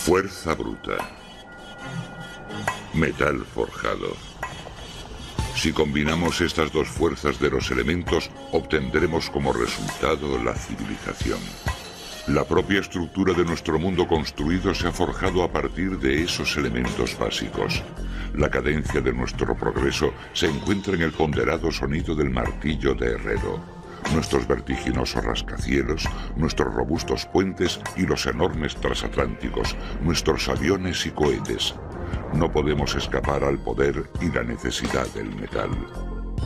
Fuerza bruta. Metal forjado. Si combinamos estas dos fuerzas de los elementos, obtendremos como resultado la civilización. La propia estructura de nuestro mundo construido se ha forjado a partir de esos elementos básicos. La cadencia de nuestro progreso se encuentra en el ponderado sonido del martillo de herrero. Nuestros vertiginosos rascacielos, nuestros robustos puentes y los enormes transatlánticos, nuestros aviones y cohetes. No podemos escapar al poder y la necesidad del metal.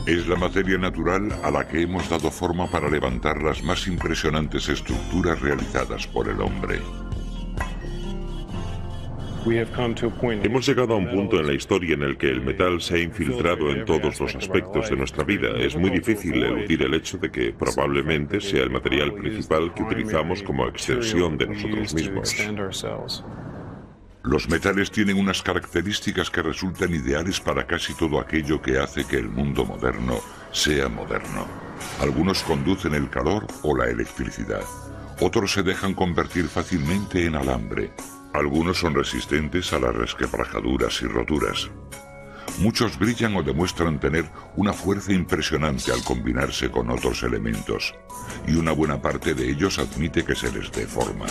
Es la materia natural a la que hemos dado forma para levantar las más impresionantes estructuras realizadas por el hombre. Hemos llegado a un punto en la historia en el que el metal se ha infiltrado en todos los aspectos de nuestra vida. Es muy difícil eludir el hecho de que probablemente sea el material principal que utilizamos como extensión de nosotros mismos. Los metales tienen unas características que resultan ideales para casi todo aquello que hace que el mundo moderno sea moderno. Algunos conducen el calor o la electricidad. Otros se dejan convertir fácilmente en alambre. Algunos son resistentes a las resquebrajaduras y roturas. Muchos brillan o demuestran tener una fuerza impresionante al combinarse con otros elementos. Y una buena parte de ellos admite que se les dé forma.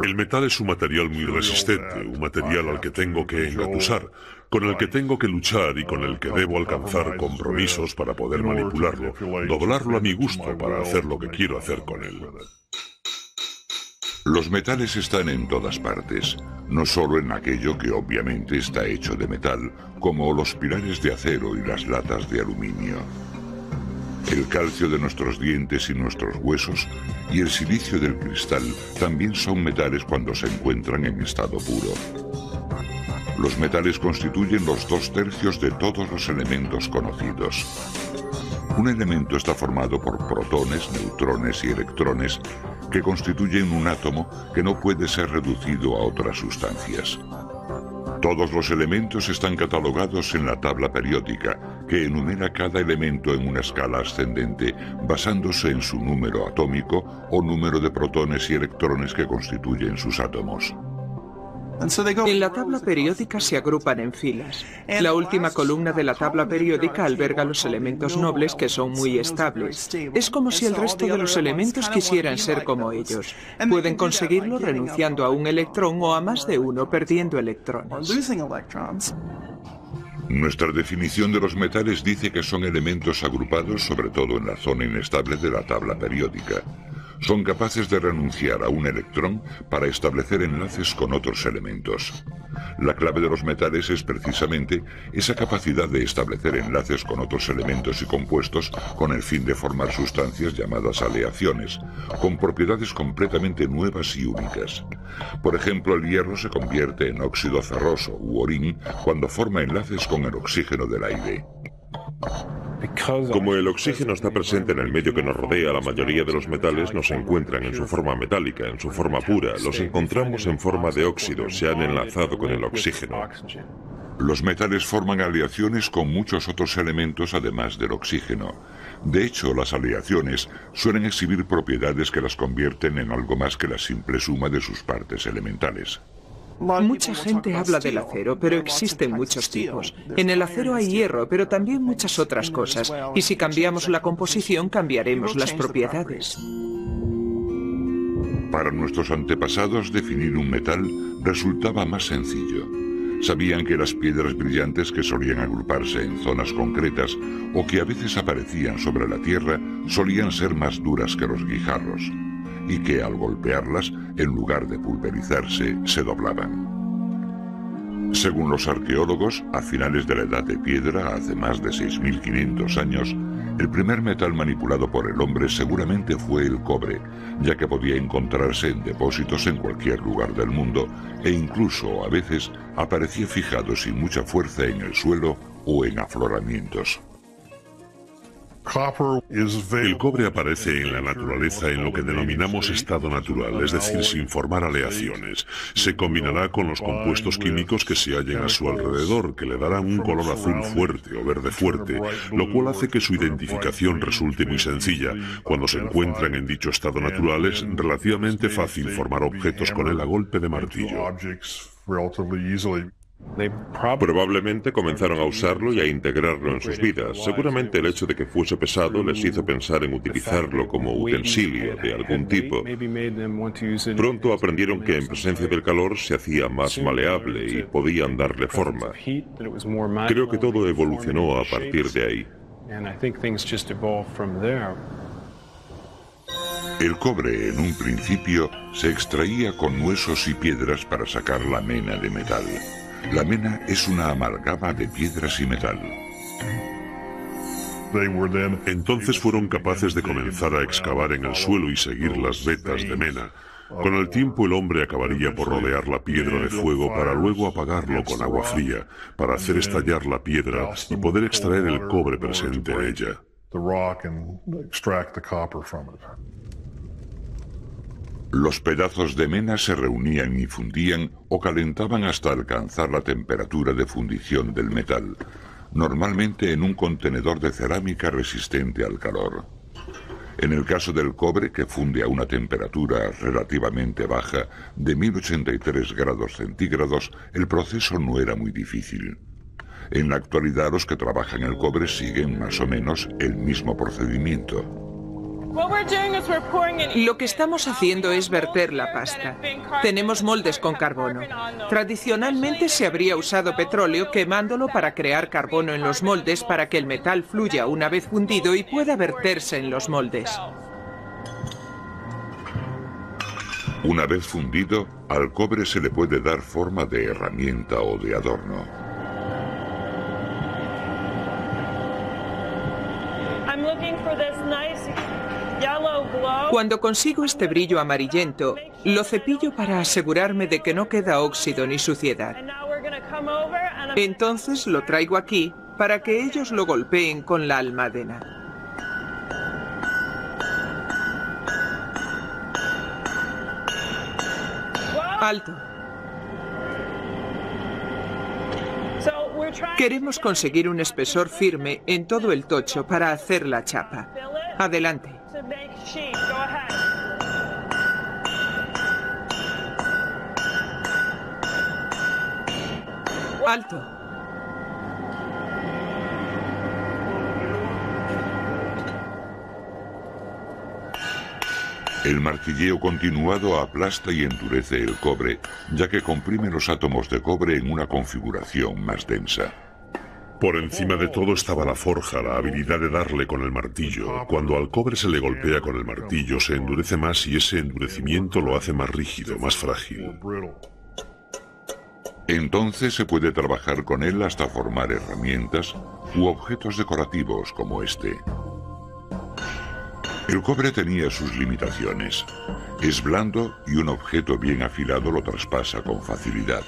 El metal es un material muy resistente, un material al que tengo que engatusar, con el que tengo que luchar y con el que debo alcanzar compromisos para poder manipularlo, doblarlo a mi gusto para hacer lo que quiero hacer con él. Los metales están en todas partes, no solo en aquello que obviamente está hecho de metal, como los pilares de acero y las latas de aluminio. El calcio de nuestros dientes y nuestros huesos y el silicio del cristal también son metales cuando se encuentran en estado puro. Los metales constituyen los 2/3 de todos los elementos conocidos. Un elemento está formado por protones, neutrones y electrones que constituyen un átomo que no puede ser reducido a otras sustancias. Todos los elementos están catalogados en la tabla periódica, que enumera cada elemento en una escala ascendente basándose en su número atómico o número de protones y electrones que constituyen sus átomos. En la tabla periódica se agrupan en filas. La última columna de la tabla periódica alberga los elementos nobles que son muy estables. Es como si el resto de los elementos quisieran ser como ellos. Pueden conseguirlo renunciando a un electrón o a más de uno perdiendo electrones. Nuestra definición de los metales dice que son elementos agrupados sobre todo en la zona inestable de la tabla periódica. Son capaces de renunciar a un electrón para establecer enlaces con otros elementos. La clave de los metales es precisamente esa capacidad de establecer enlaces con otros elementos y compuestos con el fin de formar sustancias llamadas aleaciones, con propiedades completamente nuevas y únicas. Por ejemplo, el hierro se convierte en óxido ferroso u orín cuando forma enlaces con el oxígeno del aire. Como el oxígeno está presente en el medio que nos rodea, la mayoría de los metales no se encuentran en su forma metálica, en su forma pura. Los encontramos en forma de óxido, se han enlazado con el oxígeno. Los metales forman aleaciones con muchos otros elementos además del oxígeno. De hecho, las aleaciones suelen exhibir propiedades que las convierten en algo más que la simple suma de sus partes elementales. Mucha gente habla del acero, pero existen muchos tipos. En el acero hay hierro, pero también muchas otras cosas. Y si cambiamos la composición, cambiaremos las propiedades. Para nuestros antepasados, definir un metal resultaba más sencillo. Sabían que las piedras brillantes que solían agruparse en zonas concretas o que a veces aparecían sobre la tierra solían ser más duras que los guijarros, y que al golpearlas, en lugar de pulverizarse, se doblaban. Según los arqueólogos, a finales de la Edad de Piedra, hace más de 6.500 años, el primer metal manipulado por el hombre seguramente fue el cobre, ya que podía encontrarse en depósitos en cualquier lugar del mundo e incluso, a veces, aparecía fijado sin mucha fuerza en el suelo o en afloramientos. El cobre aparece en la naturaleza en lo que denominamos estado natural, es decir, sin formar aleaciones. Se combinará con los compuestos químicos que se hallen a su alrededor, que le darán un color azul fuerte o verde fuerte, lo cual hace que su identificación resulte muy sencilla. Cuando se encuentran en dicho estado natural es relativamente fácil formar objetos con él a golpe de martillo. Probablemente comenzaron a usarlo y a integrarlo en sus vidas. Seguramente el hecho de que fuese pesado les hizo pensar en utilizarlo como utensilio de algún tipo. Pronto aprendieron que en presencia del calor se hacía más maleable y podían darle forma. Creo que todo evolucionó a partir de ahí. El cobre, en un principio, se extraía con huesos y piedras para sacar la mena de metal. La mena es una amalgama de piedras y metal. Entonces fueron capaces de comenzar a excavar en el suelo y seguir las vetas de mena. Con el tiempo el hombre acabaría por rodear la piedra de fuego para luego apagarlo con agua fría, para hacer estallar la piedra y poder extraer el cobre presente en ella. Los pedazos de mena se reunían y fundían o calentaban hasta alcanzar la temperatura de fundición del metal, normalmente en un contenedor de cerámica resistente al calor. En el caso del cobre, que funde a una temperatura relativamente baja de 1083 grados centígrados, el proceso no era muy difícil. En la actualidad los que trabajan el cobre siguen más o menos el mismo procedimiento. Lo que estamos haciendo es verter la pasta. Tenemos moldes con carbono. Tradicionalmente se habría usado petróleo quemándolo para crear carbono en los moldes para que el metal fluya una vez fundido y pueda verterse en los moldes. Una vez fundido, al cobre se le puede dar forma de herramienta o de adorno. Cuando consigo este brillo amarillento, lo cepillo para asegurarme de que no queda óxido ni suciedad. Entonces lo traigo aquí para que ellos lo golpeen con la almadena. ¡Alto! Queremos conseguir un espesor firme en todo el tocho para hacer la chapa. Adelante. ¡Alto! El martilleo continuado aplasta y endurece el cobre, ya que comprime los átomos de cobre en una configuración más densa. Por encima de todo estaba la forja, la habilidad de darle con el martillo. Cuando al cobre se le golpea con el martillo, se endurece más y ese endurecimiento lo hace más rígido, más frágil. Entonces se puede trabajar con él hasta formar herramientas u objetos decorativos como este. El cobre tenía sus limitaciones. Es blando y un objeto bien afilado lo traspasa con facilidad.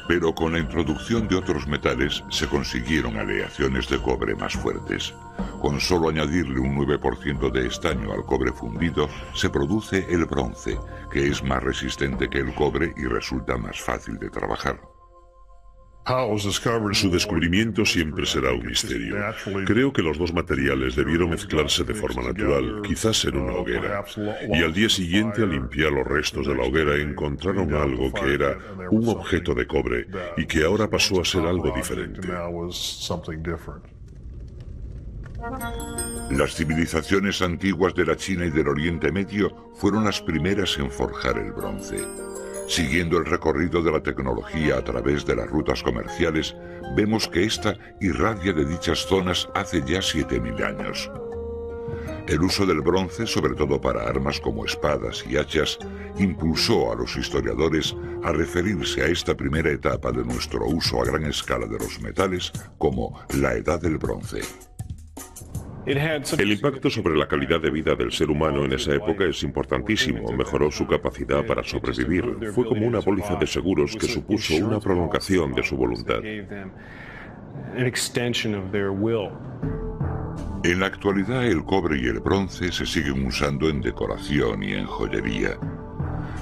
Pero con la introducción de otros metales se consiguieron aleaciones de cobre más fuertes. Con solo añadirle un 9% de estaño al cobre fundido, se produce el bronce, que es más resistente que el cobre y resulta más fácil de trabajar. Su descubrimiento siempre será un misterio. Creo que los dos materiales debieron mezclarse de forma natural, quizás en una hoguera. Y al día siguiente, al limpiar los restos de la hoguera, encontraron algo que era un objeto de cobre y que ahora pasó a ser algo diferente. Las civilizaciones antiguas de la China y del Oriente Medio fueron las primeras en forjar el bronce. Siguiendo el recorrido de la tecnología a través de las rutas comerciales, vemos que ésta irradia de dichas zonas hace ya 7000 años. El uso del bronce, sobre todo para armas como espadas y hachas, impulsó a los historiadores a referirse a esta primera etapa de nuestro uso a gran escala de los metales como la Edad del Bronce. El impacto sobre la calidad de vida del ser humano en esa época es importantísimo. Mejoró su capacidad para sobrevivir. Fue como una póliza de seguros que supuso una prolongación de su voluntad. En la actualidad el cobre y el bronce se siguen usando en decoración y en joyería.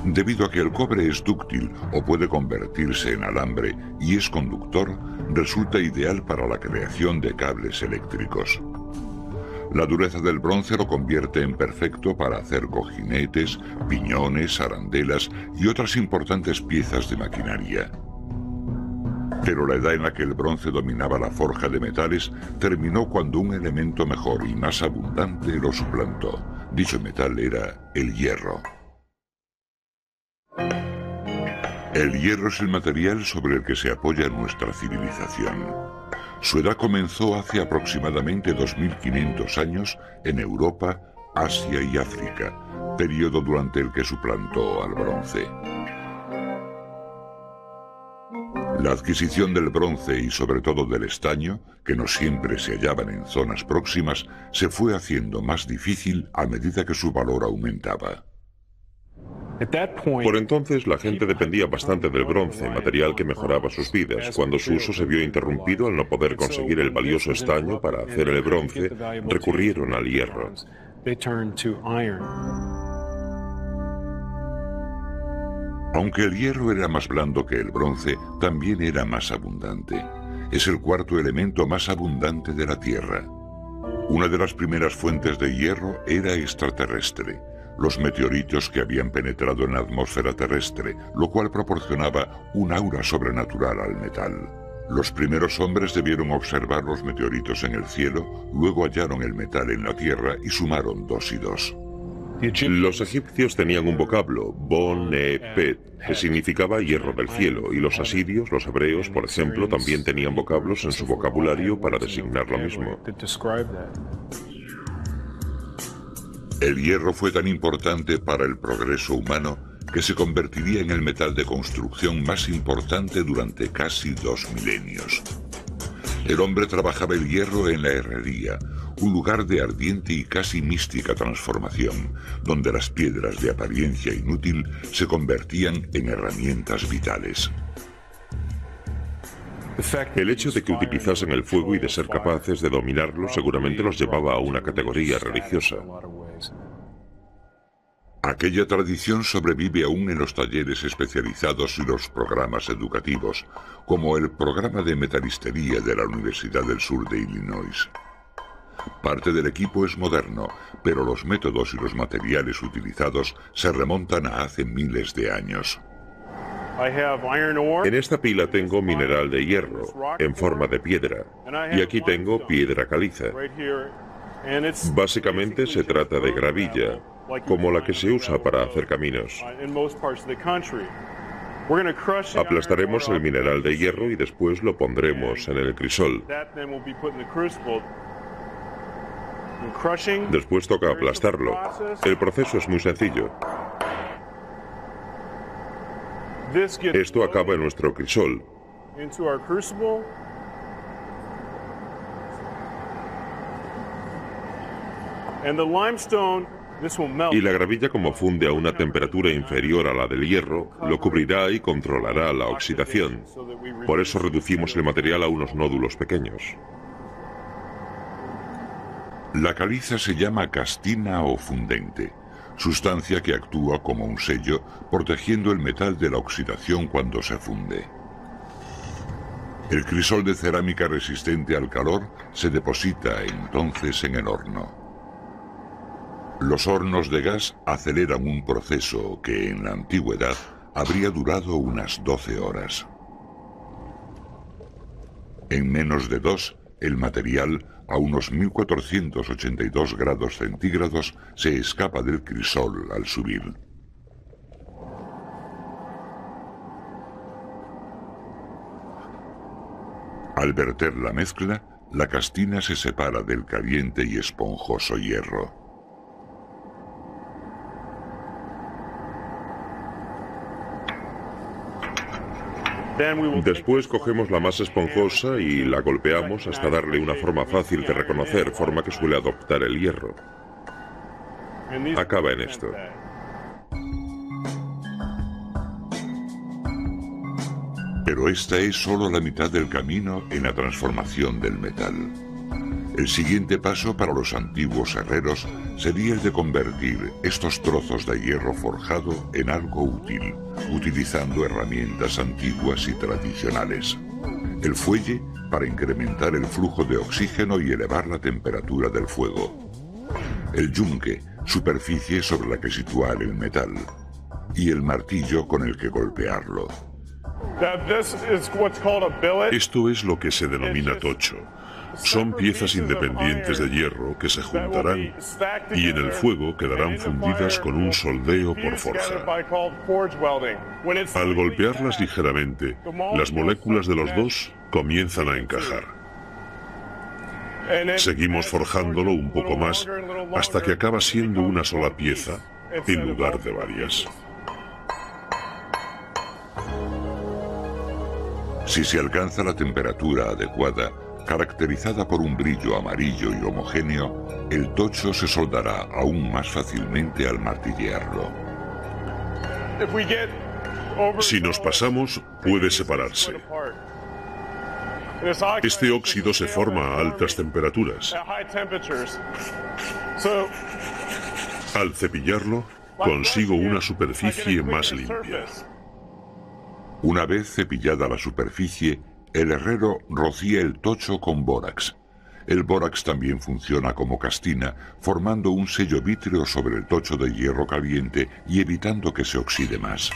Debido a que el cobre es dúctil o puede convertirse en alambre y es conductor, resulta ideal para la creación de cables eléctricos. La dureza del bronce lo convierte en perfecto para hacer cojinetes, piñones, arandelas y otras importantes piezas de maquinaria. Pero la edad en la que el bronce dominaba la forja de metales terminó cuando un elemento mejor y más abundante lo suplantó. Dicho metal era el hierro. El hierro es el material sobre el que se apoya nuestra civilización. Su edad comenzó hace aproximadamente 2500 años en Europa, Asia y África, periodo durante el que suplantó al bronce. La adquisición del bronce y sobre todo del estaño, que no siempre se hallaban en zonas próximas, se fue haciendo más difícil a medida que su valor aumentaba. Por entonces la gente dependía bastante del bronce, material que mejoraba sus vidas. Cuando su uso se vio interrumpido al no poder conseguir el valioso estaño para hacer el bronce, recurrieron al hierro. Aunque el hierro era más blando que el bronce, también era más abundante. Es el cuarto elemento más abundante de la Tierra. Una de las primeras fuentes de hierro era extraterrestre, los meteoritos que habían penetrado en la atmósfera terrestre, lo cual proporcionaba un aura sobrenatural al metal. Los primeros hombres debieron observar los meteoritos en el cielo, luego hallaron el metal en la Tierra y sumaron 2 y 2. Los egipcios tenían un vocablo, Bon-e-pet, que significaba hierro del cielo, y los asirios, los hebreos, por ejemplo, también tenían vocablos en su vocabulario para designar lo mismo. El hierro fue tan importante para el progreso humano que se convertiría en el metal de construcción más importante durante casi 2 milenios. El hombre trabajaba el hierro en la herrería, un lugar de ardiente y casi mística transformación, donde las piedras de apariencia inútil se convertían en herramientas vitales. El hecho de que utilizasen el fuego y de ser capaces de dominarlo seguramente los llevaba a una categoría religiosa. Aquella tradición sobrevive aún en los talleres especializados y los programas educativos, como el programa de metalistería de la Universidad del Sur de Illinois. Parte del equipo es moderno, pero los métodos y los materiales utilizados se remontan a hace miles de años. En esta pila tengo mineral de hierro, en forma de piedra, y aquí tengo piedra caliza. Básicamente se trata de gravilla, como la que se usa para hacer caminos. Aplastaremos el mineral de hierro y después lo pondremos en el crisol. Después toca aplastarlo. El proceso es muy sencillo. Esto acaba en nuestro crisol. Y la gravilla, como funde a una temperatura inferior a la del hierro, lo cubrirá y controlará la oxidación. Por eso reducimos el material a unos nódulos pequeños. La caliza se llama castina o fundente, sustancia que actúa como un sello, protegiendo el metal de la oxidación cuando se funde. El crisol de cerámica resistente al calor se deposita entonces en el horno. Los hornos de gas aceleran un proceso que en la antigüedad habría durado unas 12 horas. En menos de 2, el material, a unos 1482 grados centígrados, se escapa del crisol al subir. Al verter la mezcla, la castina se separa del caliente y esponjoso hierro. Después cogemos la masa esponjosa y la golpeamos hasta darle una forma fácil de reconocer, forma que suele adoptar el hierro. Acaba en esto. Pero esta es solo la mitad del camino en la transformación del metal. El siguiente paso para los antiguos herreros sería el de convertir estos trozos de hierro forjado en algo útil, utilizando herramientas antiguas y tradicionales. El fuelle para incrementar el flujo de oxígeno y elevar la temperatura del fuego. El yunque, superficie sobre la que situar el metal. Y el martillo con el que golpearlo. Esto es lo que se denomina tocho. Son piezas independientes de hierro que se juntarán y en el fuego quedarán fundidas con un soldeo por forja. Al golpearlas ligeramente, las moléculas de los dos comienzan a encajar. Seguimos forjándolo un poco más hasta que acaba siendo una sola pieza en lugar de varias. Si se alcanza la temperatura adecuada, caracterizada por un brillo amarillo y homogéneo, el tocho se soldará aún más fácilmente al martillearlo. Si nos pasamos, puede separarse. Este óxido se forma a altas temperaturas. Al cepillarlo, consigo una superficie más limpia. Una vez cepillada la superficie, el herrero rocía el tocho con bórax. El bórax también funciona como castina, formando un sello vítreo sobre el tocho de hierro caliente y evitando que se oxide más.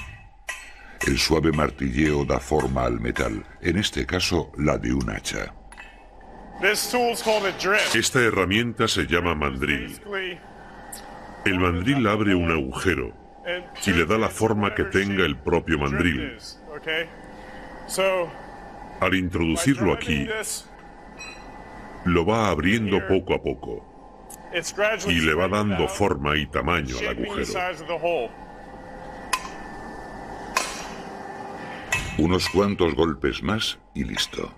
El suave martilleo da forma al metal, en este caso la de un hacha. Esta herramienta se llama mandril. El mandril abre un agujero y le da la forma que tenga el propio mandril. Al introducirlo aquí, lo va abriendo poco a poco y le va dando forma y tamaño al agujero. Unos cuantos golpes más y listo.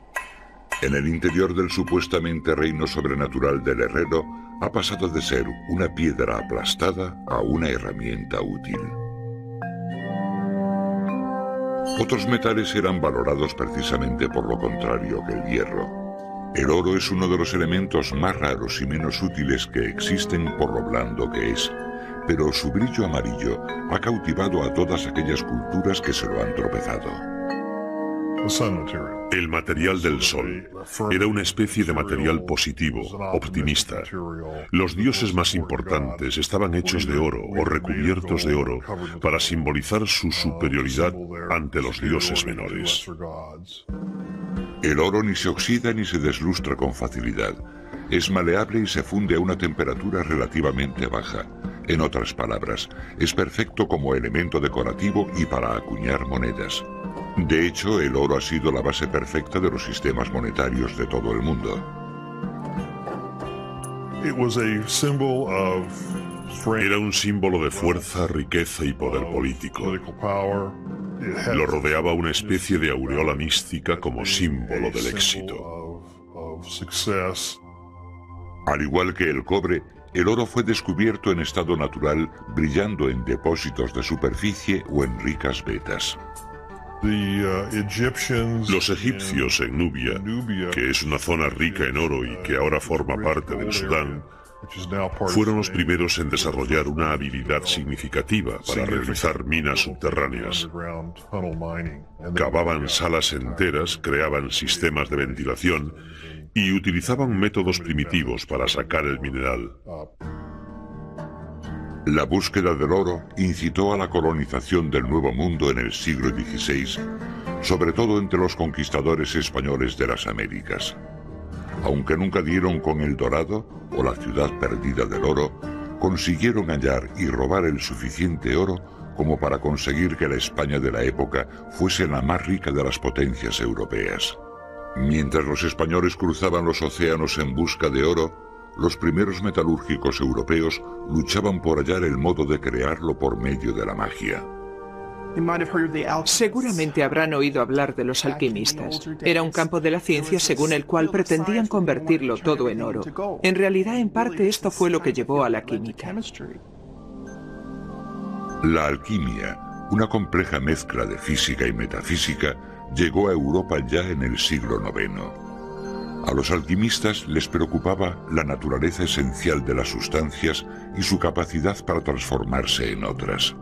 En el interior del supuestamente reino sobrenatural del herrero ha pasado de ser una piedra aplastada a una herramienta útil. Otros metales eran valorados precisamente por lo contrario que el hierro. El oro es uno de los elementos más raros y menos útiles que existen por lo blando que es, pero su brillo amarillo ha cautivado a todas aquellas culturas que se lo han tropezado. El material del sol era una especie de material positivo, optimista. Los dioses más importantes estaban hechos de oro o recubiertos de oro para simbolizar su superioridad ante los dioses menores. El oro ni se oxida ni se deslustra con facilidad. Es maleable y se funde a una temperatura relativamente baja. En otras palabras, es perfecto como elemento decorativo y para acuñar monedas. De hecho, el oro ha sido la base perfecta de los sistemas monetarios de todo el mundo. Era un símbolo de fuerza, riqueza y poder político. Lo rodeaba una especie de aureola mística como símbolo del éxito. Al igual que el cobre, el oro fue descubierto en estado natural, brillando en depósitos de superficie o en ricas vetas. Los egipcios en Nubia, que es una zona rica en oro y que ahora forma parte del Sudán, fueron los primeros en desarrollar una habilidad significativa para realizar minas subterráneas. Cavaban salas enteras, creaban sistemas de ventilación y utilizaban métodos primitivos para sacar el mineral. La búsqueda del oro incitó a la colonización del Nuevo Mundo en el siglo XVI, sobre todo entre los conquistadores españoles de las Américas. Aunque nunca dieron con El Dorado, o la ciudad perdida del oro, consiguieron hallar y robar el suficiente oro como para conseguir que la España de la época fuese la más rica de las potencias europeas. Mientras los españoles cruzaban los océanos en busca de oro, los primeros metalúrgicos europeos luchaban por hallar el modo de crearlo por medio de la magia. Seguramente habrán oído hablar de los alquimistas. Era un campo de la ciencia según el cual pretendían convertirlo todo en oro. En realidad, en parte, esto fue lo que llevó a la química. La alquimia, una compleja mezcla de física y metafísica, llegó a Europa ya en el siglo IX. A los alquimistas les preocupaba la naturaleza esencial de las sustancias y su capacidad para transformarse en otras.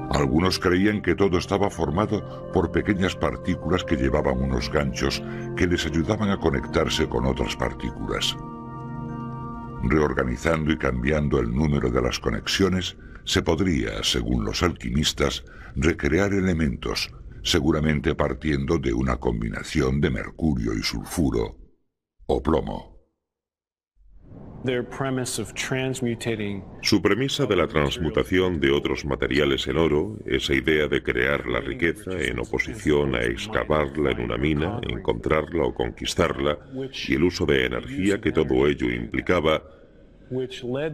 Algunos creían que todo estaba formado por pequeñas partículas que llevaban unos ganchos que les ayudaban a conectarse con otras partículas. Reorganizando y cambiando el número de las conexiones, se podría, según los alquimistas, recrear elementos, seguramente partiendo de una combinación de mercurio y sulfuro o plomo. Su premisa de la transmutación de otros materiales en oro, esa idea de crear la riqueza en oposición a excavarla en una mina, encontrarla o conquistarla, y el uso de energía que todo ello implicaba,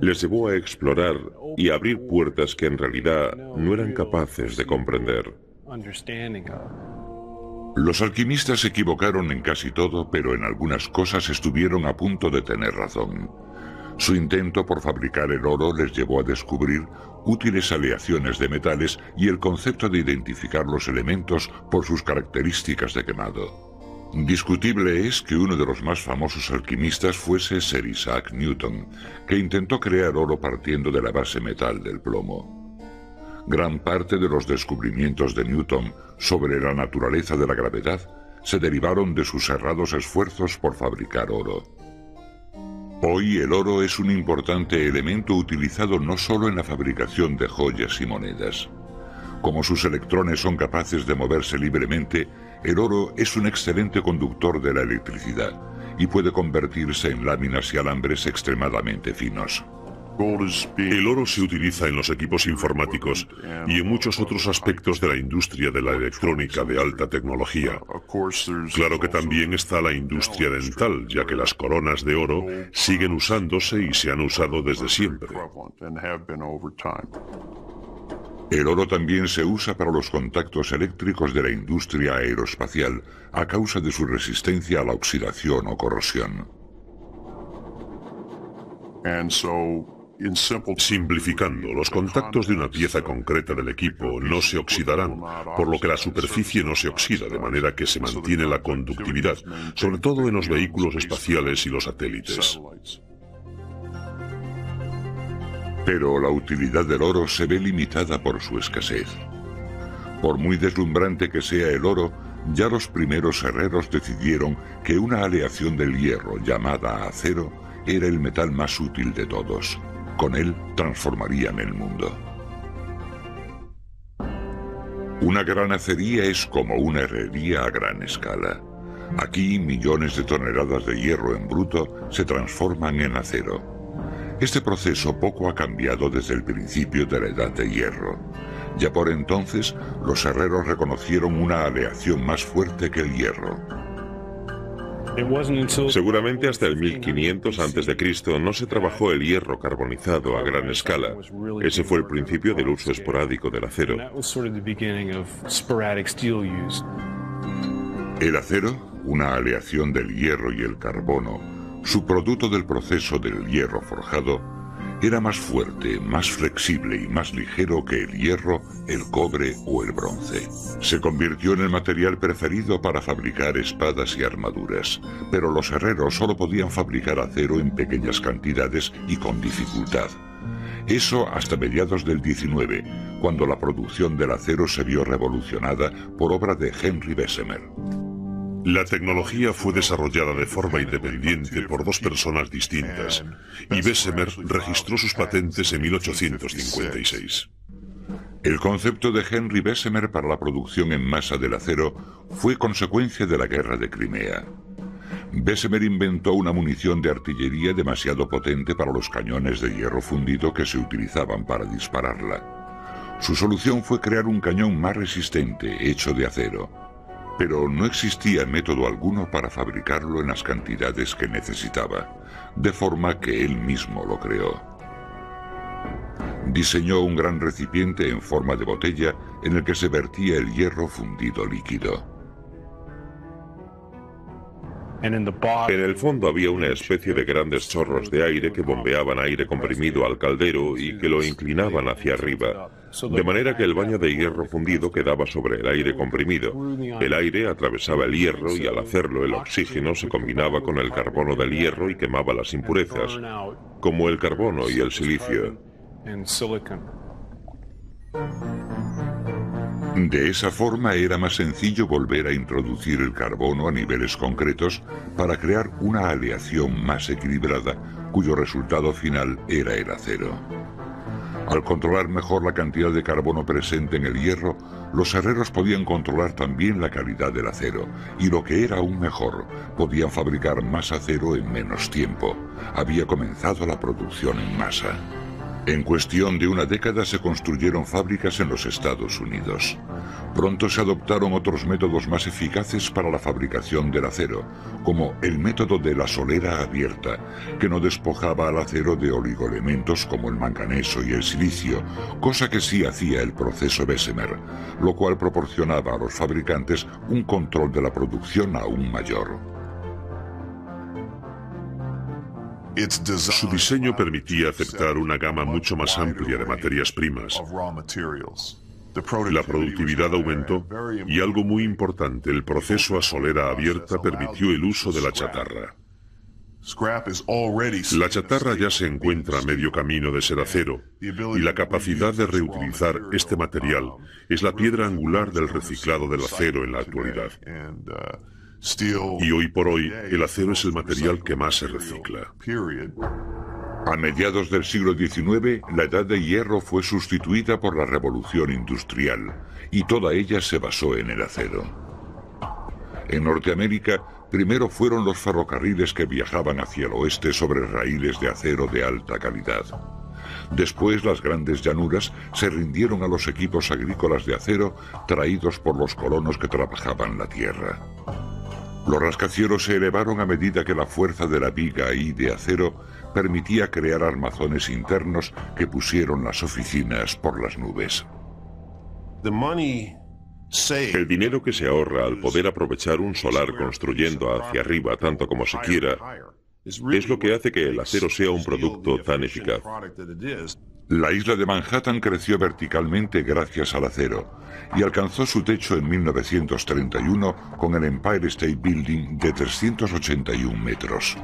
les llevó a explorar y a abrir puertas que en realidad no eran capaces de comprender. Los alquimistas se equivocaron en casi todo, pero en algunas cosas estuvieron a punto de tener razón. Su intento por fabricar el oro les llevó a descubrir útiles aleaciones de metales y el concepto de identificar los elementos por sus características de quemado. Discutible es que uno de los más famosos alquimistas fuese Sir Isaac Newton, que intentó crear oro partiendo de la base metal del plomo. Gran parte de los descubrimientos de Newton sobre la naturaleza de la gravedad se derivaron de sus errados esfuerzos por fabricar oro. Hoy el oro es un importante elemento utilizado no solo en la fabricación de joyas y monedas. Como sus electrones son capaces de moverse libremente, el oro es un excelente conductor de la electricidad y puede convertirse en láminas y alambres extremadamente finos. El oro se utiliza en los equipos informáticos y en muchos otros aspectos de la industria de la electrónica de alta tecnología. Claro que también está la industria dental, ya que las coronas de oro siguen usándose y se han usado desde siempre. El oro también se usa para los contactos eléctricos de la industria aeroespacial a causa de su resistencia a la oxidación o corrosión. Simplificando, los contactos de una pieza concreta del equipo no se oxidarán, por lo que la superficie no se oxida, de manera que se mantiene la conductividad, sobre todo en los vehículos espaciales y los satélites. Pero la utilidad del oro se ve limitada por su escasez. Por muy deslumbrante que sea el oro, ya los primeros herreros decidieron que una aleación del hierro llamada acero era el metal más útil de todos. Con él transformarían el mundo. Una gran acería es como una herrería a gran escala. Aquí millones de toneladas de hierro en bruto se transforman en acero. Este proceso poco ha cambiado desde el principio de la Edad de Hierro. Ya por entonces, los herreros reconocieron una aleación más fuerte que el hierro. Seguramente hasta el 1500 a.C. no se trabajó el hierro carbonizado a gran escala. Ese fue el principio del uso esporádico del acero. El acero, una aleación del hierro y el carbono, subproducto del proceso del hierro forjado, era más fuerte, más flexible y más ligero que el hierro, el cobre o el bronce. Se convirtió en el material preferido para fabricar espadas y armaduras, pero los herreros solo podían fabricar acero en pequeñas cantidades y con dificultad. Eso hasta mediados del 19, cuando la producción del acero se vio revolucionada por obra de Henry Bessemer. La tecnología fue desarrollada de forma independiente por dos personas distintas, y Bessemer registró sus patentes en 1856. El concepto de Henry Bessemer para la producción en masa del acero fue consecuencia de la Guerra de Crimea. Bessemer inventó una munición de artillería demasiado potente para los cañones de hierro fundido que se utilizaban para dispararla. Su solución fue crear un cañón más resistente, hecho de acero. Pero no existía método alguno para fabricarlo en las cantidades que necesitaba, de forma que él mismo lo creó. Diseñó un gran recipiente en forma de botella en el que se vertía el hierro fundido líquido. En el fondo había una especie de grandes chorros de aire que bombeaban aire comprimido al caldero y que lo inclinaban hacia arriba. de manera que el baño de hierro fundido quedaba sobre el aire comprimido. El aire atravesaba el hierro y al hacerlo el oxígeno se combinaba con el carbono del hierro y quemaba las impurezas, como el carbono y el silicio. De esa forma era más sencillo volver a introducir el carbono a niveles concretos para crear una aleación más equilibrada, cuyo resultado final era el acero. Al controlar mejor la cantidad de carbono presente en el hierro, los herreros podían controlar también la calidad del acero, y lo que era aún mejor, podían fabricar más acero en menos tiempo. Había comenzado la producción en masa. En cuestión de una década se construyeron fábricas en los Estados Unidos. Pronto se adoptaron otros métodos más eficaces para la fabricación del acero, como el método de la solera abierta, que no despojaba al acero de oligoelementos como el manganeso y el silicio, cosa que sí hacía el proceso Bessemer, lo cual proporcionaba a los fabricantes un control de la producción aún mayor. Su diseño permitía aceptar una gama mucho más amplia de materias primas. La productividad aumentó y algo muy importante, el proceso a solera abierta permitió el uso de la chatarra. La chatarra ya se encuentra a medio camino de ser acero y la capacidad de reutilizar este material es la piedra angular del reciclado del acero en la actualidad. Y hoy por hoy, el acero es el material que más se recicla. A mediados del siglo XIX, la edad de hierro fue sustituida por la revolución industrial, y toda ella se basó en el acero. En Norteamérica, primero fueron los ferrocarriles que viajaban hacia el oeste sobre raíles de acero de alta calidad. Después, las grandes llanuras se rindieron a los equipos agrícolas de acero traídos por los colonos que trabajaban la tierra. Los rascacielos se elevaron a medida que la fuerza de la viga y de acero permitía crear armazones internos que pusieron las oficinas por las nubes. El dinero que se ahorra al poder aprovechar un solar construyendo hacia arriba tanto como se quiera es lo que hace que el acero sea un producto tan eficaz. La isla de Manhattan creció verticalmente gracias al acero y alcanzó su techo en 1931 con el Empire State Building de 381 metros.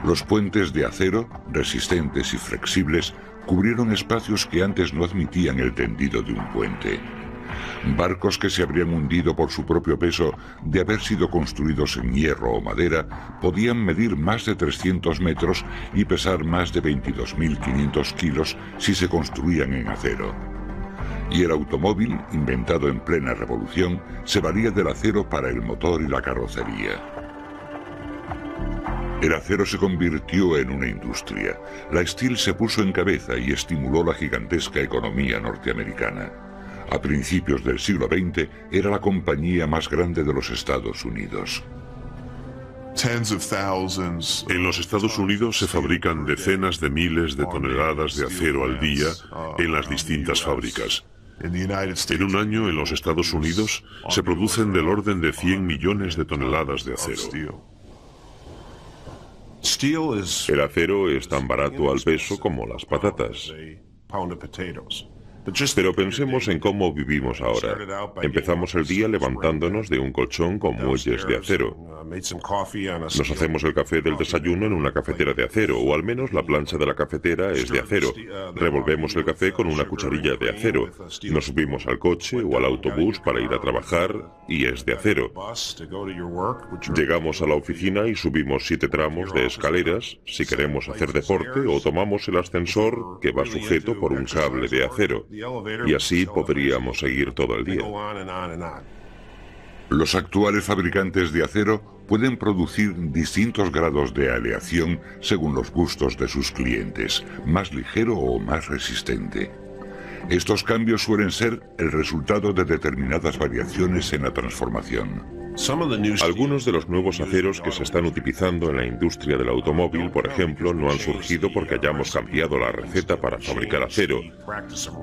Los puentes de acero, resistentes y flexibles, cubrieron espacios que antes no admitían el tendido de un puente. Barcos que se habrían hundido por su propio peso de haber sido construidos en hierro o madera podían medir más de 300 metros y pesar más de 22.500 kilos si se construían en acero. Y el automóvil, inventado en plena revolución, se valía del acero para el motor y la carrocería. El acero se convirtió en una industria. La Steel se puso en cabeza y estimuló la gigantesca economía norteamericana. A principios del siglo XX era la compañía más grande de los Estados Unidos. En los Estados Unidos se fabrican decenas de miles de toneladas de acero al día en las distintas fábricas. En un año en los Estados Unidos se producen del orden de 100 millones de toneladas de acero. El acero es tan barato al peso como las patatas. Pero pensemos en cómo vivimos ahora. Empezamos el día levantándonos de un colchón con muelles de acero. Nos hacemos el café del desayuno en una cafetera de acero, o al menos la plancha de la cafetera es de acero. Revolvemos el café con una cucharilla de acero. Nos subimos al coche o al autobús para ir a trabajar y es de acero. Llegamos a la oficina y subimos 7 tramos de escaleras si queremos hacer deporte, o tomamos el ascensor que va sujeto por un cable de acero. Y así podríamos seguir todo el día. Los actuales fabricantes de acero pueden producir distintos grados de aleación según los gustos de sus clientes, más ligero o más resistente. Estos cambios suelen ser el resultado de determinadas variaciones en la transformación. Algunos de los nuevos aceros que se están utilizando en la industria del automóvil, por ejemplo, no han surgido porque hayamos cambiado la receta para fabricar acero,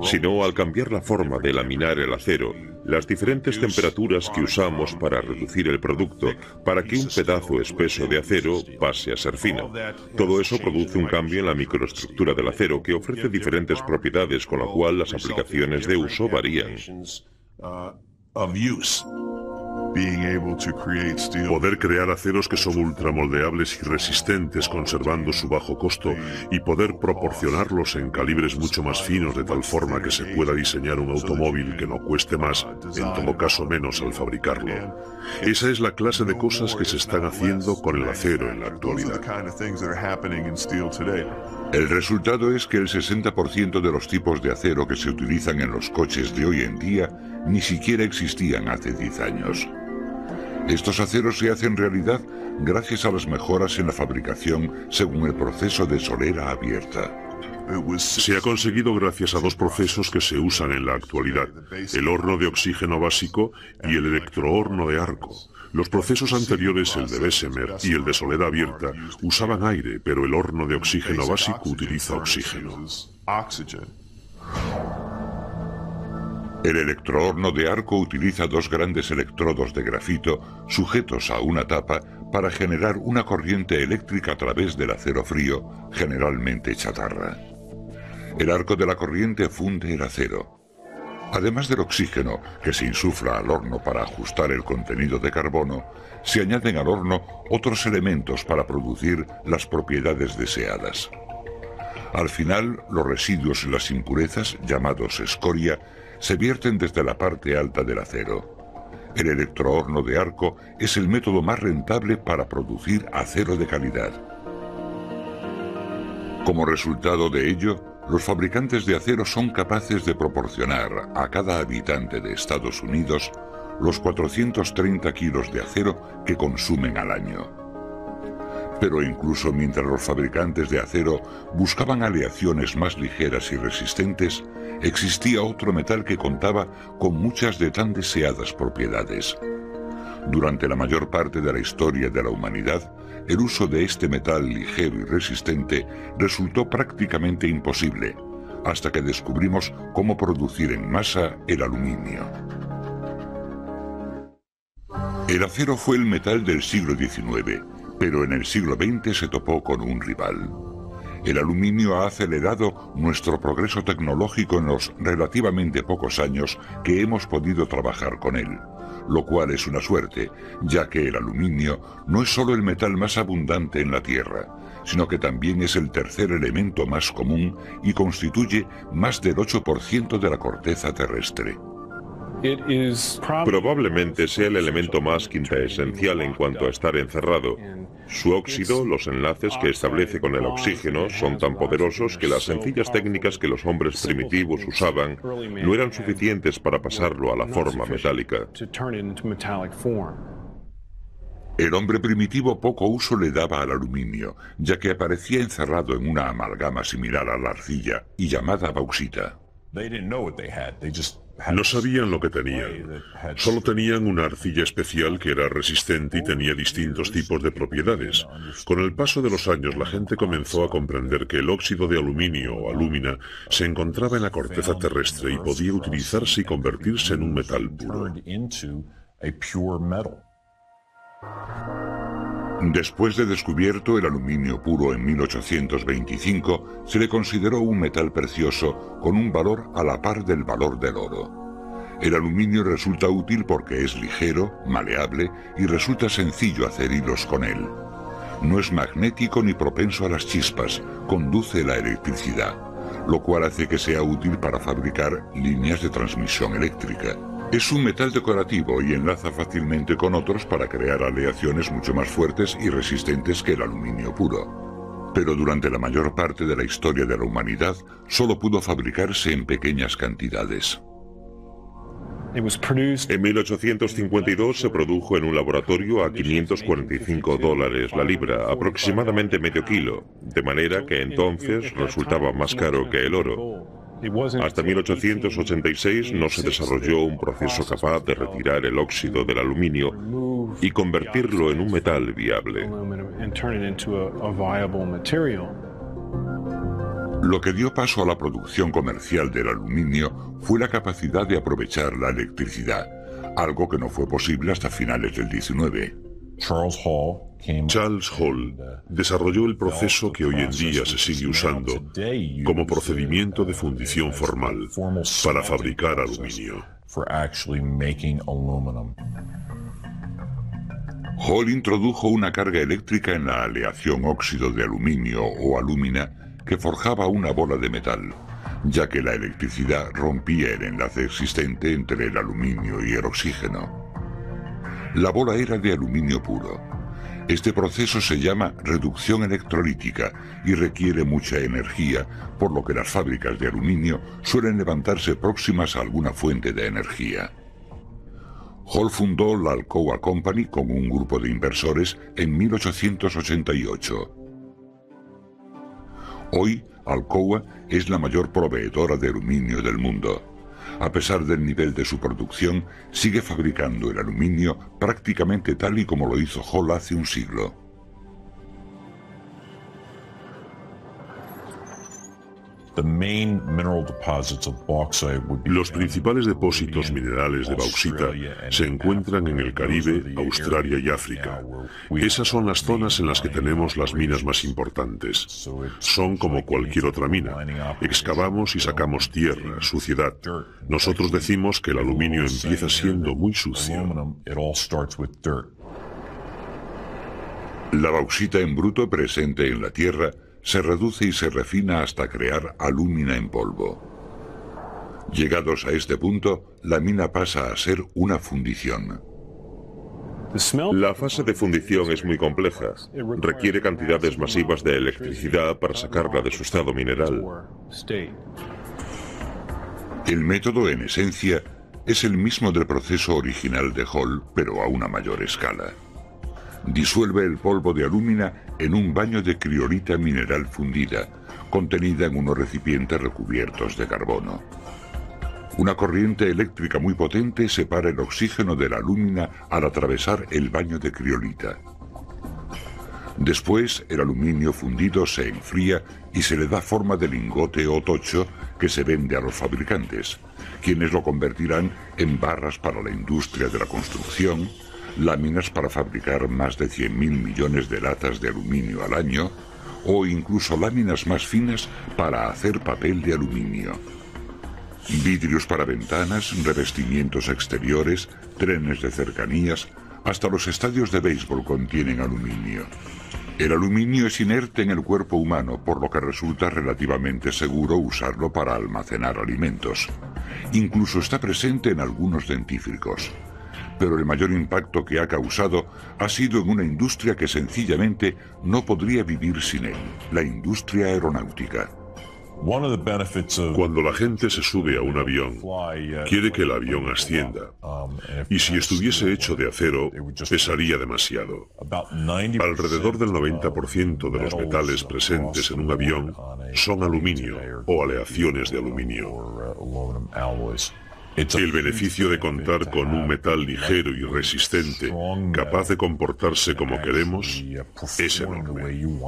sino al cambiar la forma de laminar el acero, las diferentes temperaturas que usamos para reducir el producto, para que un pedazo espeso de acero pase a ser fino. Todo eso produce un cambio en la microestructura del acero que ofrece diferentes propiedades, con lo cual las aplicaciones de uso varían. Poder crear aceros que son ultramoldeables y resistentes conservando su bajo costo y poder proporcionarlos en calibres mucho más finos de tal forma que se pueda diseñar un automóvil que no cueste más, en todo caso menos al fabricarlo. Esa es la clase de cosas que se están haciendo con el acero en la actualidad. El resultado es que el 60% de los tipos de acero que se utilizan en los coches de hoy en día ni siquiera existían hace 10 años. Estos aceros se hacen realidad gracias a las mejoras en la fabricación según el proceso de solera abierta. Se ha conseguido gracias a dos procesos que se usan en la actualidad, el horno de oxígeno básico y el electrohorno de arco. Los procesos anteriores, el de Bessemer y el de solera abierta, usaban aire, pero el horno de oxígeno básico utiliza oxígeno. El electrohorno de arco utiliza dos grandes electrodos de grafito sujetos a una tapa para generar una corriente eléctrica a través del acero frío, generalmente chatarra. El arco de la corriente funde el acero. Además del oxígeno que se insufla al horno para ajustar el contenido de carbono, se añaden al horno otros elementos para producir las propiedades deseadas. Al final, los residuos y las impurezas, llamados escoria, se vierten desde la parte alta del acero. El electrohorno de arco es el método más rentable para producir acero de calidad. Como resultado de ello, los fabricantes de acero son capaces de proporcionar a cada habitante de Estados Unidos los 430 kilos de acero que consumen al año. Pero incluso mientras los fabricantes de acero buscaban aleaciones más ligeras y resistentes, existía otro metal que contaba con muchas de tan deseadas propiedades. Durante la mayor parte de la historia de la humanidad, el uso de este metal ligero y resistente resultó prácticamente imposible, hasta que descubrimos cómo producir en masa el aluminio. El acero fue el metal del siglo XIX, pero en el siglo XX se topó con un rival. El aluminio ha acelerado nuestro progreso tecnológico en los relativamente pocos años que hemos podido trabajar con él, lo cual es una suerte, ya que el aluminio no es solo el metal más abundante en la Tierra, sino que también es el tercer elemento más común y constituye más del 8% de la corteza terrestre. Probablemente sea el elemento más quintaesencial en cuanto a estar encerrado. Su óxido, los enlaces que establece con el oxígeno, son tan poderosos que las sencillas técnicas que los hombres primitivos usaban no eran suficientes para pasarlo a la forma metálica. El hombre primitivo poco uso le daba al aluminio, ya que aparecía encerrado en una amalgama similar a la arcilla y llamada bauxita. No sabían lo que tenían. Solo tenían una arcilla especial que era resistente y tenía distintos tipos de propiedades. Con el paso de los años, la gente comenzó a comprender que el óxido de aluminio o alúmina se encontraba en la corteza terrestre y podía utilizarse y convertirse en un metal puro. Después de descubierto el aluminio puro en 1825, se le consideró un metal precioso con un valor a la par del valor del oro. El aluminio resulta útil porque es ligero, maleable y resulta sencillo hacer hilos con él. No es magnético ni propenso a las chispas, conduce la electricidad, lo cual hace que sea útil para fabricar líneas de transmisión eléctrica. Es un metal decorativo y enlaza fácilmente con otros para crear aleaciones mucho más fuertes y resistentes que el aluminio puro. Pero durante la mayor parte de la historia de la humanidad, solo pudo fabricarse en pequeñas cantidades. En 1852 se produjo en un laboratorio a $545 la libra, aproximadamente medio kilo, de manera que entonces resultaba más caro que el oro. Hasta 1886 no se desarrolló un proceso capaz de retirar el óxido del aluminio, y convertirlo en un metal viable. Lo que dio paso a la producción comercial del aluminio fue la capacidad de aprovechar la electricidad, algo que no fue posible hasta finales del 19. Charles Hall desarrolló el proceso que hoy en día se sigue usando como procedimiento de fundición formal para fabricar aluminio. Hall introdujo una carga eléctrica en la aleación óxido de aluminio o alúmina que forjaba una bola de metal, ya que la electricidad rompía el enlace existente entre el aluminio y el oxígeno. La bola era de aluminio puro. Este proceso se llama reducción electrolítica y requiere mucha energía, por lo que las fábricas de aluminio suelen levantarse próximas a alguna fuente de energía. Hall fundó la Alcoa Company con un grupo de inversores en 1888. Hoy, Alcoa es la mayor proveedora de aluminio del mundo. A pesar del nivel de su producción, sigue fabricando el aluminio prácticamente tal y como lo hizo Hall hace un siglo. Los principales depósitos minerales de bauxita se encuentran en el Caribe, Australia y África. Esas son las zonas en las que tenemos las minas más importantes. Son como cualquier otra mina. Excavamos y sacamos tierra, suciedad. Nosotros decimos que el aluminio empieza siendo muy sucio. La bauxita en bruto presente en la tierra se reduce y se refina hasta crear alúmina en polvo. Llegados a este punto, la mina pasa a ser una fundición. La fase de fundición es muy compleja. Requiere cantidades masivas de electricidad para sacarla de su estado mineral. El método, en esencia, es el mismo del proceso original de Hall, pero a una mayor escala. Disuelve el polvo de alúmina en un baño de criolita mineral fundida, contenida en unos recipientes recubiertos de carbono. Una corriente eléctrica muy potente separa el oxígeno de la alúmina al atravesar el baño de criolita. Después, el aluminio fundido se enfría y se le da forma de lingote o tocho que se vende a los fabricantes, quienes lo convertirán en barras para la industria de la construcción, láminas para fabricar más de 100.000 millones de latas de aluminio al año, o incluso láminas más finas para hacer papel de aluminio. Vidrios para ventanas, revestimientos exteriores, trenes de cercanías, hasta los estadios de béisbol contienen aluminio. El aluminio es inerte en el cuerpo humano, por lo que resulta relativamente seguro usarlo para almacenar alimentos. Incluso está presente en algunos dentífricos. Pero el mayor impacto que ha causado ha sido en una industria que sencillamente no podría vivir sin él, la industria aeronáutica. Cuando la gente se sube a un avión, quiere que el avión ascienda. Y si estuviese hecho de acero, pesaría demasiado. Alrededor del 90% de los metales presentes en un avión son aluminio o aleaciones de aluminio. El beneficio de contar con un metal ligero y resistente, capaz de comportarse como queremos, es enorme.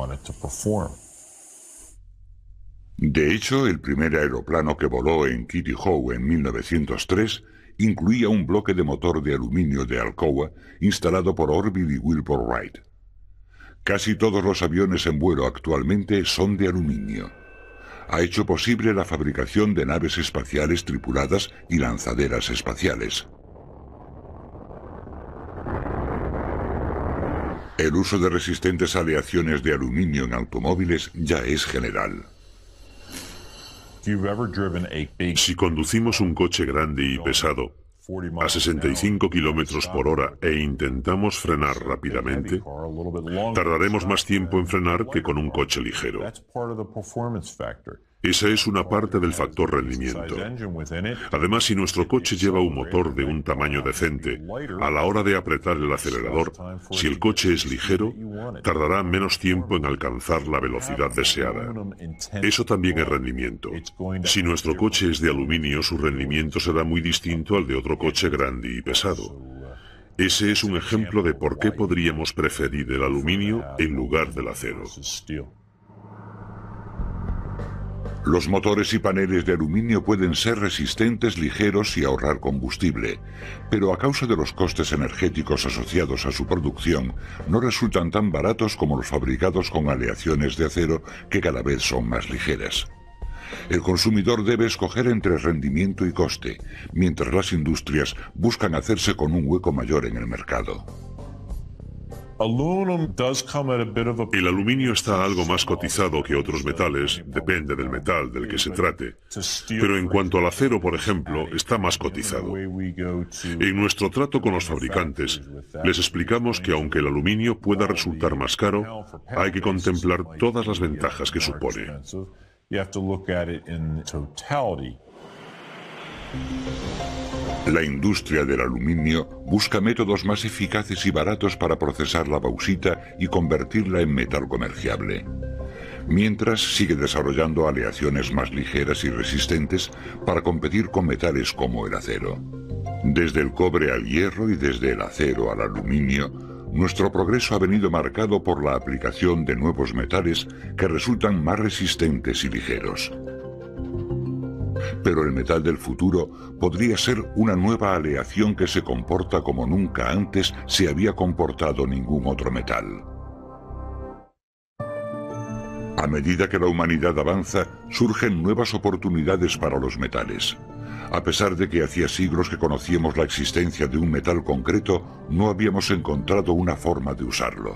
De hecho, el primer aeroplano que voló en Kitty Hawk en 1903 incluía un bloque de motor de aluminio de Alcoa instalado por Orville y Wilbur Wright. Casi todos los aviones en vuelo actualmente son de aluminio. Ha hecho posible la fabricación de naves espaciales tripuladas y lanzaderas espaciales. El uso de resistentes aleaciones de aluminio en automóviles ya es general. Si conducimos un coche grande y pesado a 65 kilómetros por hora e intentamos frenar rápidamente, tardaremos más tiempo en frenar que con un coche ligero. Esa es una parte del factor rendimiento. Además, si nuestro coche lleva un motor de un tamaño decente, a la hora de apretar el acelerador, si el coche es ligero, tardará menos tiempo en alcanzar la velocidad deseada. Eso también es rendimiento. Si nuestro coche es de aluminio, su rendimiento será muy distinto al de otro coche grande y pesado. Ese es un ejemplo de por qué podríamos preferir el aluminio en lugar del acero. Los motores y paneles de aluminio pueden ser resistentes, ligeros y ahorrar combustible, pero a causa de los costes energéticos asociados a su producción, no resultan tan baratos como los fabricados con aleaciones de acero, que cada vez son más ligeras. El consumidor debe escoger entre rendimiento y coste, mientras las industrias buscan hacerse con un hueco mayor en el mercado. El aluminio está algo más cotizado que otros metales, depende del metal del que se trate. Pero en cuanto al acero, por ejemplo, está más cotizado. En nuestro trato con los fabricantes, les explicamos que aunque el aluminio pueda resultar más caro, hay que contemplar todas las ventajas que supone. La industria del aluminio busca métodos más eficaces y baratos para procesar la bauxita y convertirla en metal comerciable. Mientras sigue desarrollando aleaciones más ligeras y resistentes para competir con metales como el acero. Desde el cobre al hierro y desde el acero al aluminio, nuestro progreso ha venido marcado por la aplicación de nuevos metales que resultan más resistentes y ligeros. Pero el metal del futuro podría ser una nueva aleación que se comporta como nunca antes se había comportado ningún otro metal. A medida que la humanidad avanza, surgen nuevas oportunidades para los metales. A pesar de que hacía siglos que conocíamos la existencia de un metal concreto, no habíamos encontrado una forma de usarlo.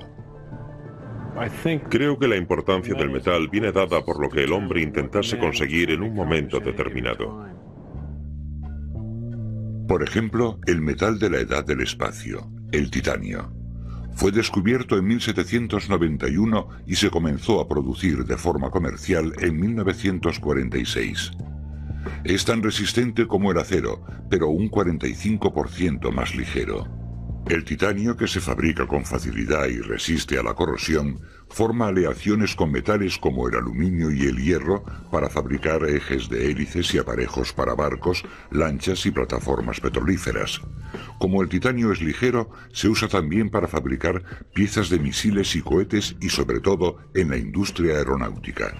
Creo que la importancia del metal viene dada por lo que el hombre intentase conseguir en un momento determinado. Por ejemplo, el metal de la edad del espacio, el titanio. Fue descubierto en 1791 y se comenzó a producir de forma comercial en 1946. Es tan resistente como el acero, pero un 45% más ligero. El titanio, que se fabrica con facilidad y resiste a la corrosión, forma aleaciones con metales como el aluminio y el hierro para fabricar ejes de hélices y aparejos para barcos, lanchas y plataformas petrolíferas. Como el titanio es ligero, se usa también para fabricar piezas de misiles y cohetes y sobre todo en la industria aeronáutica.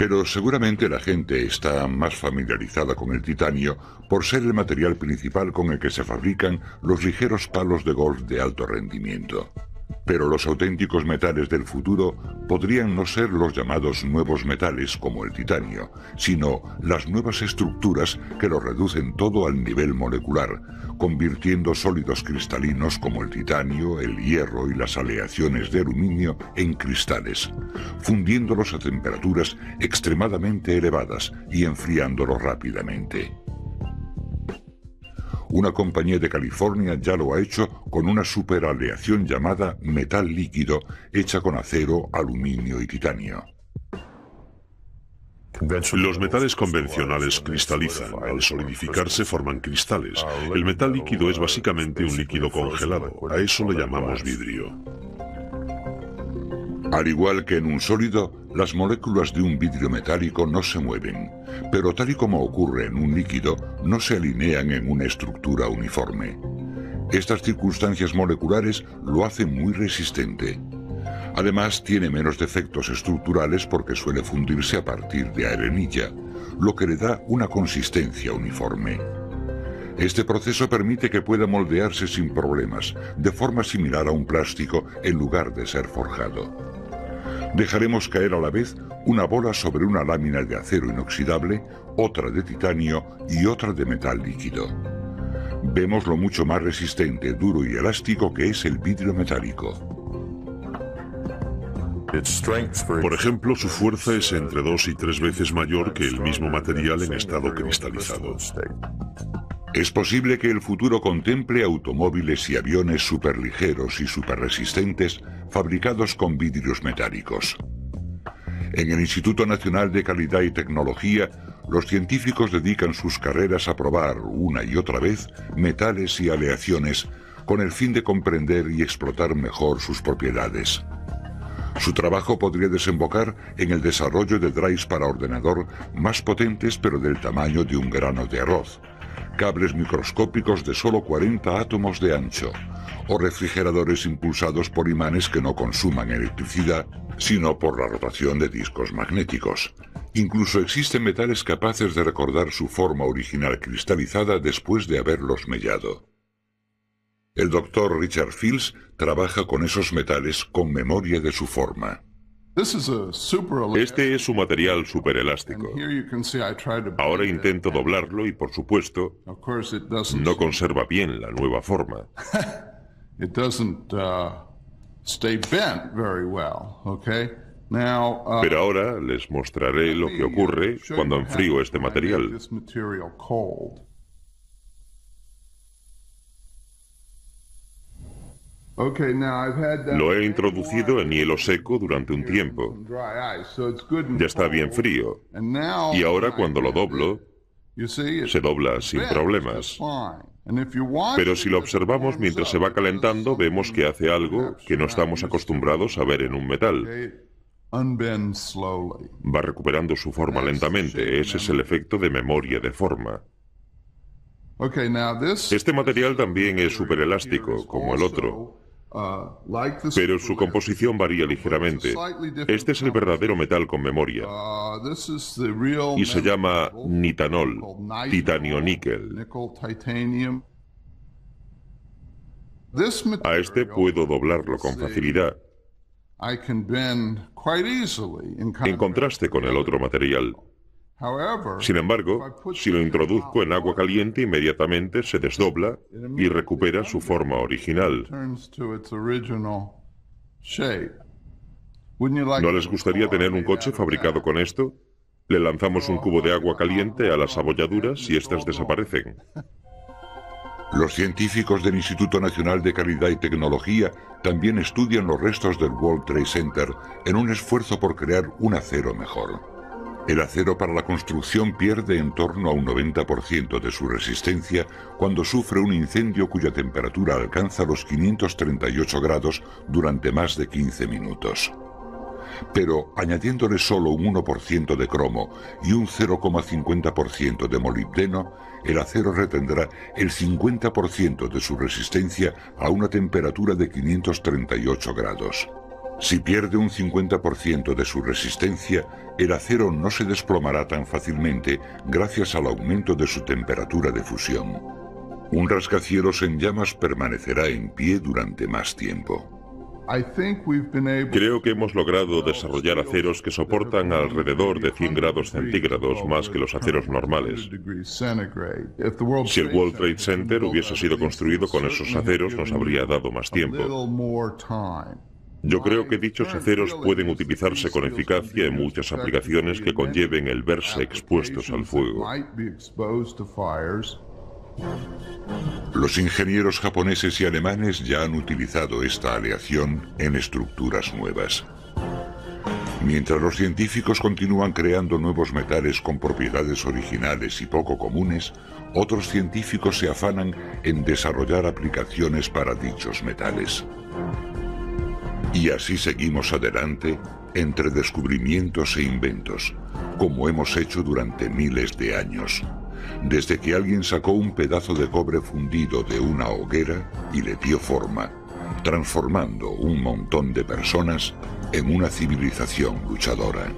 Pero seguramente la gente está más familiarizada con el titanio por ser el material principal con el que se fabrican los ligeros palos de golf de alto rendimiento. Pero los auténticos metales del futuro podrían no ser los llamados nuevos metales como el titanio, sino las nuevas estructuras que lo reducen todo al nivel molecular, convirtiendo sólidos cristalinos como el titanio, el hierro y las aleaciones de aluminio en cristales, fundiéndolos a temperaturas extremadamente elevadas y enfriándolos rápidamente. Una compañía de California ya lo ha hecho con una superaleación llamada metal líquido, hecha con acero, aluminio y titanio. Los metales convencionales cristalizan. Al solidificarse forman cristales. El metal líquido es básicamente un líquido congelado. A eso le llamamos vidrio. Al igual que en un sólido, las moléculas de un vidrio metálico no se mueven, pero tal y como ocurre en un líquido, no se alinean en una estructura uniforme. Estas circunstancias moleculares lo hacen muy resistente. Además, tiene menos defectos estructurales porque suele fundirse a partir de arenilla, lo que le da una consistencia uniforme. Este proceso permite que pueda moldearse sin problemas, de forma similar a un plástico en lugar de ser forjado. Dejaremos caer a la vez una bola sobre una lámina de acero inoxidable, otra de titanio y otra de metal líquido. Vemos lo mucho más resistente, duro y elástico que es el vidrio metálico. Por ejemplo, su fuerza es entre 2 y 3 veces mayor que el mismo material en estado cristalizado. Es posible que el futuro contemple automóviles y aviones superligeros y superresistentes fabricados con vidrios metálicos. En el Instituto Nacional de Calidad y Tecnología, los científicos dedican sus carreras a probar una y otra vez metales y aleaciones con el fin de comprender y explotar mejor sus propiedades. Su trabajo podría desembocar en el desarrollo de drives para ordenador más potentes pero del tamaño de un grano de arroz, cables microscópicos de solo 40 átomos de ancho, o refrigeradores impulsados por imanes que no consuman electricidad, sino por la rotación de discos magnéticos. Incluso existen metales capaces de recordar su forma original cristalizada después de haberlos mellado. El Dr. Richard Fields trabaja con esos metales con memoria de su forma. Este es su material superelástico. Ahora intento doblarlo y, por supuesto, no conserva bien la nueva forma. Pero ahora les mostraré lo que ocurre cuando enfrío este material. Lo he introducido en hielo seco durante un tiempo. Ya está bien frío. Y ahora cuando lo doblo, se dobla sin problemas. Pero si lo observamos mientras se va calentando, vemos que hace algo que no estamos acostumbrados a ver en un metal. Va recuperando su forma lentamente. Ese es el efecto de memoria de forma. Este material también es superelástico, como el otro, pero su composición varía ligeramente. Este es el verdadero metal con memoria y se llama nitanol, titanio-níquel. A este puedo doblarlo con facilidad, en contraste con el otro material. Sin embargo, si lo introduzco en agua caliente, inmediatamente se desdobla y recupera su forma original. ¿No les gustaría tener un coche fabricado con esto? Le lanzamos un cubo de agua caliente a las abolladuras y éstas desaparecen. Los científicos del Instituto Nacional de Calidad y Tecnología también estudian los restos del World Trade Center en un esfuerzo por crear un acero mejor. El acero para la construcción pierde en torno a un 90% de su resistencia cuando sufre un incendio cuya temperatura alcanza los 538 grados durante más de 15 minutos. Pero añadiéndole solo un 1% de cromo y un 0,50% de molibdeno, el acero retendrá el 50% de su resistencia a una temperatura de 538 grados. Si pierde un 50% de su resistencia, el acero no se desplomará tan fácilmente gracias al aumento de su temperatura de fusión. Un rascacielos en llamas permanecerá en pie durante más tiempo. Creo que hemos logrado desarrollar aceros que soportan alrededor de 100 grados centígrados más que los aceros normales. Si el World Trade Center hubiese sido construido con esos aceros, nos habría dado más tiempo. Yo creo que dichos aceros pueden utilizarse con eficacia en muchas aplicaciones que conlleven el verse expuestos al fuego. Los ingenieros japoneses y alemanes ya han utilizado esta aleación en estructuras nuevas. Mientras los científicos continúan creando nuevos metales con propiedades originales y poco comunes, otros científicos se afanan en desarrollar aplicaciones para dichos metales. Y así seguimos adelante entre descubrimientos e inventos, como hemos hecho durante miles de años, desde que alguien sacó un pedazo de cobre fundido de una hoguera y le dio forma, transformando un montón de personas en una civilización luchadora.